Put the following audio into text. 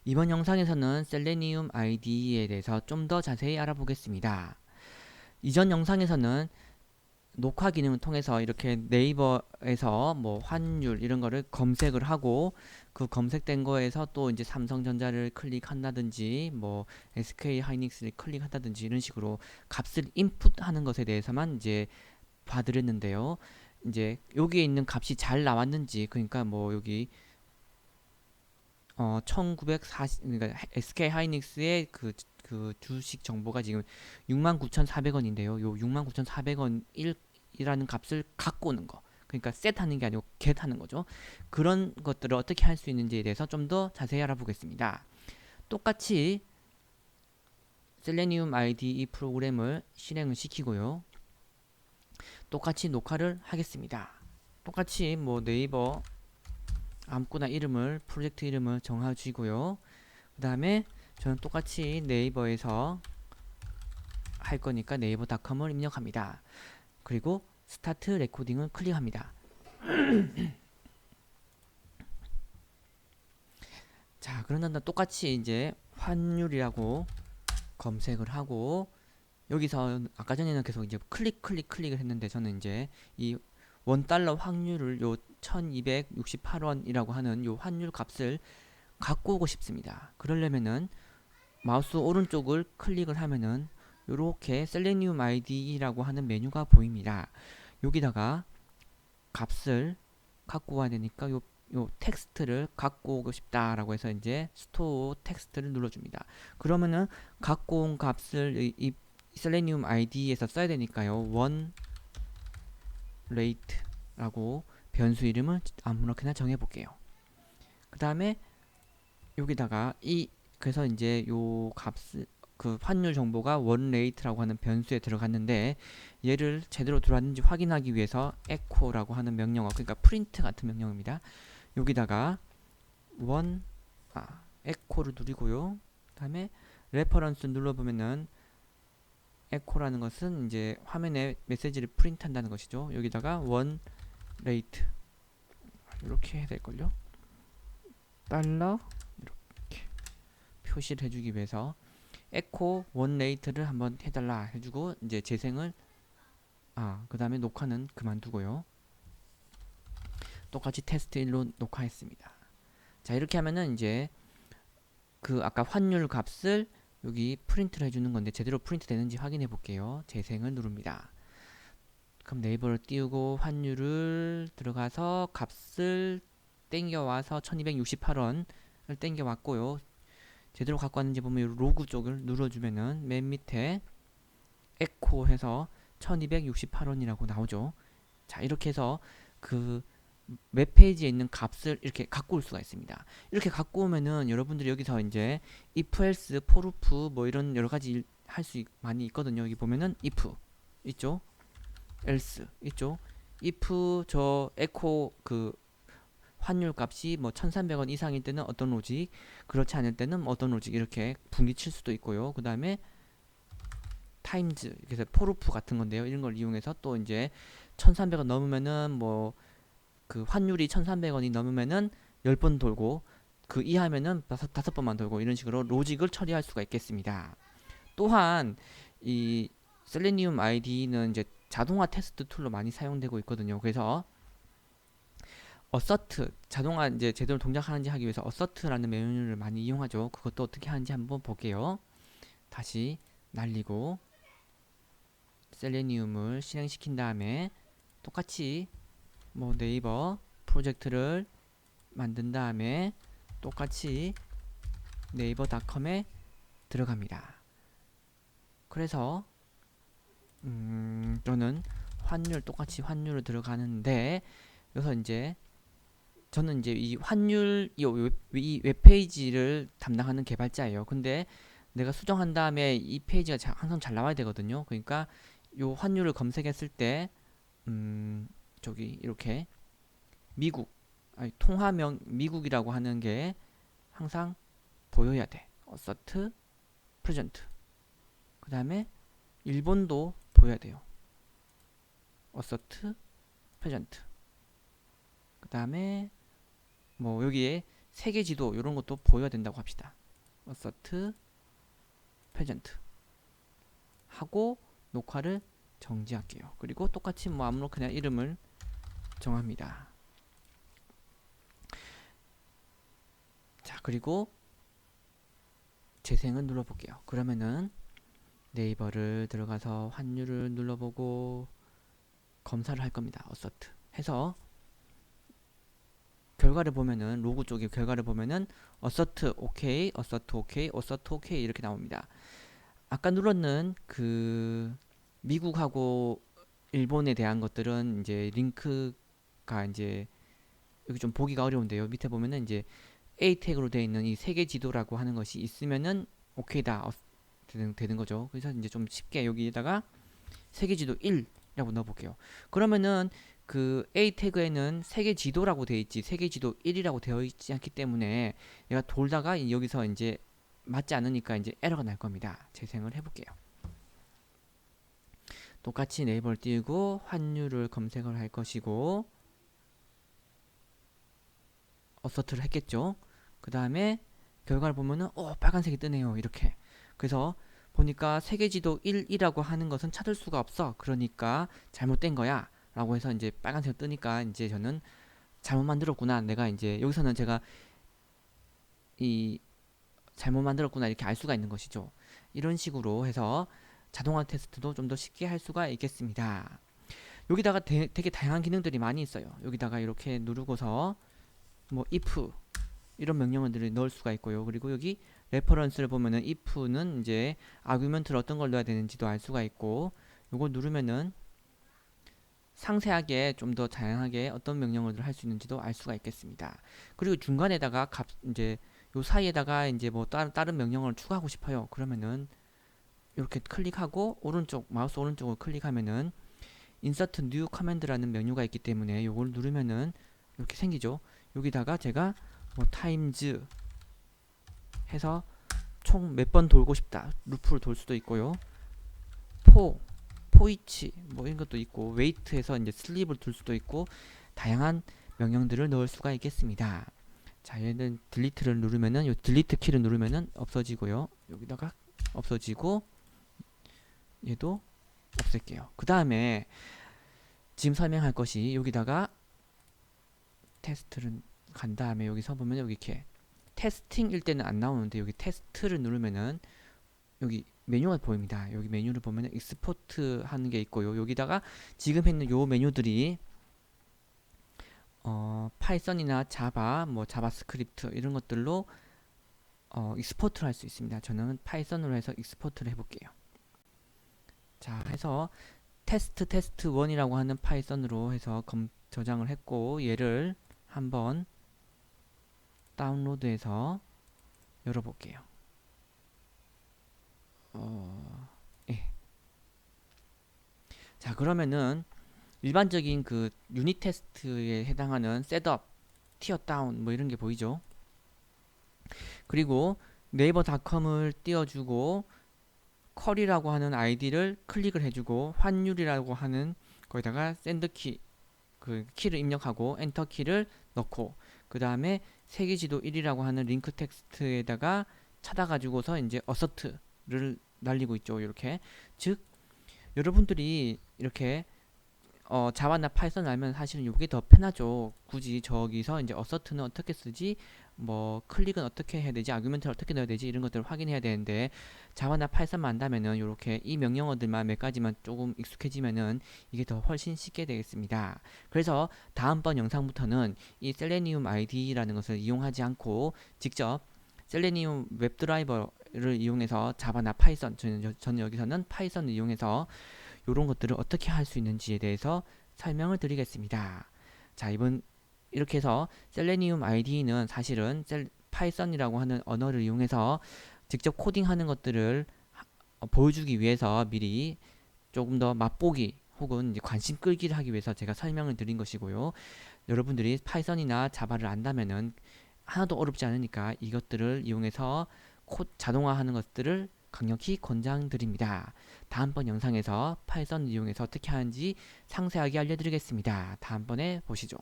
이번 영상에서는 셀레니움 IDE에 대해서 좀 더 자세히 알아보겠습니다. 이전 영상에서는 녹화 기능을 통해서 이렇게 네이버에서 뭐 환율 이런 거를 검색을 하고 그 검색된 거에서 또 이제 삼성전자를 클릭한다든지 뭐 SK 하이닉스를 클릭한다든지 이런 식으로 값을 인풋하는 것에 대해서만 이제 봐드렸는데요. 이제 여기에 있는 값이 잘 나왔는지, 그러니까 뭐 여기 1940, 그러니까 SK 하이닉스의 그 주식 정보가 지금 69,400원인데요. 요 69,400원 이라는 값을 갖고 오는 거. 그러니까 셋하는 게 아니고 get하는 거죠. 그런 것들을 어떻게 할 수 있는지에 대해서 좀 더 자세히 알아보겠습니다. 똑같이 셀레니움 IDE 프로그램을 실행을 시키고요. 똑같이 녹화를 하겠습니다. 똑같이 뭐 네이버 아무거나 이름을, 프로젝트 이름을 정해주고요. 그 다음에 저는 똑같이 네이버에서 할 거니까 네이버닷컴을 입력합니다. 그리고 스타트 레코딩을 클릭합니다. 자, 그러면 똑같이 이제 환율이라고 검색을 하고, 여기서 아까 전에는 계속 이제 클릭을 했는데, 저는 이제 이 원달러 확률을 요 1268원이라고 하는 요 환율 값을 갖고 오고 싶습니다. 그러려면은 마우스 오른쪽을 클릭을 하면은 요렇게 셀레니움 IDE라고 하는 메뉴가 보입니다. 여기다가 값을 갖고 와야 되니까 요 텍스트를 갖고 오고 싶다라고 해서 이제 스토어 텍스트를 눌러줍니다. 그러면은 갖고 온 값을 이 셀레니움 ID에서 써야 되니까요. 원 레이트라고 변수 이름을 아무렇게나 정해 볼게요. 그 다음에 여기다가 그래서 이제 요 값을 그 환율 정보가 원 레이트라고 하는 변수에 들어갔는데, 얘를 제대로 들어왔는지 확인하기 위해서 echo라고 하는 명령어, 그러니까 프린트 같은 명령입니다. 여기다가 원 echo를 누르고요. 그다음에 레퍼런스 눌러보면은 echo라는 것은 이제 화면에 메시지를 프린트한다는 것이죠. 여기다가 원 레이트 이렇게 해야 될걸요. 달러 이렇게 표시를 해주기 위해서 에코 원 레이트를 한번 해달라 해주고, 이제 재생을 그 다음에 녹화는 그만두고요. 똑같이 테스트 1로 녹화했습니다. 자, 이렇게 하면은 이제 그 아까 환율 값을 여기 프린트를 해주는 건데 제대로 프린트 되는지 확인해 볼게요. 재생을 누릅니다. 그럼 네이버를 띄우고 환율을 들어가서 값을 땡겨와서 1268원을 땡겨왔고요. 제대로 갖고 왔는지 보면 로그 쪽을 눌러주면은 맨 밑에 에코 해서 1268원이라고 나오죠. 자, 이렇게 해서 그 웹페이지에 있는 값을 이렇게 갖고 올 수가 있습니다. 이렇게 갖고 오면은 여러분들이 여기서 이제 if, else, for, loop 뭐 이런 여러 가지 할 수 많이 있거든요. 여기 보면은 if 있죠, else 있죠. if 저 echo 그 환율 값이 뭐 1300원 이상일 때는 어떤 로직, 그렇지 않을 때는 어떤 로직, 이렇게 분리칠 수도 있고요. 그 다음에 타임즈, 그래서 포르프 같은 건데요. 이런 걸 이용해서 또 이제 1300원 넘으면은 뭐 그 환율이 1300원이 넘으면은 10번 돌고, 그 이하면은 다섯 번만 돌고, 이런 식으로 로직을 처리할 수가 있겠습니다. 또한 이 셀레니움 ID는 이제 자동화 테스트 툴로 많이 사용되고 있거든요. 그래서 어서트, 자동화 이제 제대로 동작하는지 하기 위해서 어서트라는 메뉴를 많이 이용하죠. 그것도 어떻게 하는지 한번 볼게요. 다시 날리고 셀레니움을 실행시킨 다음에 똑같이 뭐 네이버 프로젝트를 만든 다음에 똑같이 네이버닷컴에 들어갑니다. 그래서 저는 똑같이 환율을 들어가는데, 여기서 이제 저는 이제 이 환율 이 웹페이지를 담당하는 개발자예요. 근데 내가 수정한 다음에 이 페이지가 항상 잘 나와야 되거든요. 그러니까 요 환율을 검색했을 때 저기 이렇게 미국, 통화명 미국이라고 하는 게 항상 보여야 돼. 어서트 프레젠트. 그 다음에 일본도 보여야 돼요. 어서트 프레젠트. 그 다음에 뭐 여기에 세계 지도 이런 것도 보여야 된다고 합시다. assert present 하고 녹화를 정지할게요. 그리고 똑같이 뭐 아무렇게나 그냥 이름을 정합니다. 자, 그리고 재생을 눌러볼게요. 그러면은 네이버를 들어가서 환율을 눌러보고 검사를 할 겁니다. assert 해서 결과를 보면은 로그 쪽에 결과를 보면은 assert OK, assert OK, assert OK 이렇게 나옵니다. 아까 눌렀는 그 미국하고 일본에 대한 것들은 이제 링크가 이제 여기 좀 보기가 어려운데요. 밑에 보면은 이제 A 태그로 되어 있는 이 세계 지도라고 하는 것이 있으면은 오케이다 되는 거죠. 그래서 이제 좀 쉽게 여기에다가 세계 지도 1이라고 넣어볼게요. 그러면은 그 A 태그에는 세계 지도라고 되어 있지 세계 지도 1이라고 되어 있지 않기 때문에 얘가 돌다가 여기서 이제 맞지 않으니까 이제 에러가 날 겁니다. 재생을 해볼게요. 똑같이 네이버를 띄우고 환율을 검색을 할 것이고 어서트를 했겠죠. 그 다음에 결과를 보면은 빨간색이 뜨네요. 이렇게. 그래서 보니까 세계지도 1이라고 하는 것은 찾을 수가 없어. 그러니까 잘못된 거야. 라고 해서 이제 빨간색 뜨니까 이제 저는 잘못 만들었구나. 내가 이제 여기서는 제가 이 잘못 만들었구나 이렇게 알 수가 있는 것이죠. 이런 식으로 해서 자동화 테스트도 좀 더 쉽게 할 수가 있겠습니다. 여기다가 되게 다양한 기능들이 많이 있어요. 여기다가 이렇게 누르고서 뭐 if 이런 명령어들을 넣을 수가 있고요. 그리고 여기 레퍼런스를 보면은 if는 이제 아규먼트를 어떤 걸 넣어야 되는지도 알 수가 있고 요거 누르면은 상세하게 좀 더 다양하게 어떤 명령어들을 할 수 있는지도 알 수가 있겠습니다. 그리고 중간에다가 이제 요 사이에다가 이제 뭐 다른 명령어를 추가하고 싶어요. 그러면은 이렇게 클릭하고 오른쪽 마우스 오른쪽을 클릭하면은 insert new command라는 메뉴가 있기 때문에 요걸 누르면은 이렇게 생기죠. 여기다가 제가 뭐 times 해서 총 몇 번 돌고 싶다 루프를 돌 수도 있고요. 포이치 뭐 이런 것도 있고 웨이트해서 이제 슬립을 둘 수도 있고 다양한 명령들을 넣을 수가 있겠습니다. 자, 얘는 딜리트를 누르면은 요 딜리트 키를 누르면은 없어지고요. 여기다가 없어지고 얘도 없앨게요. 그 다음에 지금 설명할 것이 여기다가 테스트를 간 다음에 여기서 보면 여기 이렇게 테스팅일 때는 안 나오는데 여기 테스트를 누르면은 여기 메뉴가 보입니다. 여기 메뉴를 보면은 익스포트 하는 게 있고요. 여기다가 지금 했는 요 메뉴들이 파이썬이나 자바, 뭐 자바스크립트 이런 것들로 익스포트를 할 수 있습니다. 저는 파이썬으로 해서 익스포트를 해볼게요. 자, 해서 테스트 1이라고 하는 파이썬으로 해서 저장을 했고 얘를 한번 다운로드해서 열어볼게요. 예. 자, 그러면은 일반적인 그 유닛 테스트에 해당하는 셋업, 티어 다운 뭐 이런 게 보이죠? 그리고 네이버닷컴을 띄워주고 쿼리라고 하는 아이디를 클릭을 해주고 환율이라고 하는 거기다가 샌드키 그 키를 입력하고 엔터 키를 넣고 그 다음에 세계지도 1이라고 하는 링크 텍스트에다가 찾아가지고서 이제 어서트를 날리고 있죠. 이렇게 즉 여러분들이 이렇게 자바나 파이썬 알면 사실은 이게 더 편하죠. 굳이 저기서 이제 어서트는 어떻게 쓰지, 뭐 클릭은 어떻게 해야 되지, 아규먼트를 어떻게 넣어야 되지 이런 것들을 확인해야 되는데 자바나 파이썬만 안다면은 이렇게 이 명령어들만 몇 가지만 조금 익숙해지면은 이게 더 훨씬 쉽게 되겠습니다. 그래서 다음번 영상부터는 이 셀레니움 ID라는 것을 이용하지 않고 직접 셀레니움 웹드라이버를 이용해서 자바나 파이썬 저는 여기서는 파이썬을 이용해서 이런 것들을 어떻게 할 수 있는지에 대해서 설명을 드리겠습니다. 자, 이렇게 해서 셀레니움 ID는 사실은 파이썬이라고 하는 언어를 이용해서 직접 코딩하는 것들을 보여주기 위해서 미리 조금 더 맛보기 혹은 이제 관심 끌기를 하기 위해서 제가 설명을 드린 것이고요. 여러분들이 파이썬이나 자바를 안다면은 하나도 어렵지 않으니까 이것들을 이용해서 자동화하는 것들을 강력히 권장드립니다. 다음번 영상에서 파이썬을 이용해서 어떻게 하는지 상세하게 알려드리겠습니다. 다음번에 보시죠.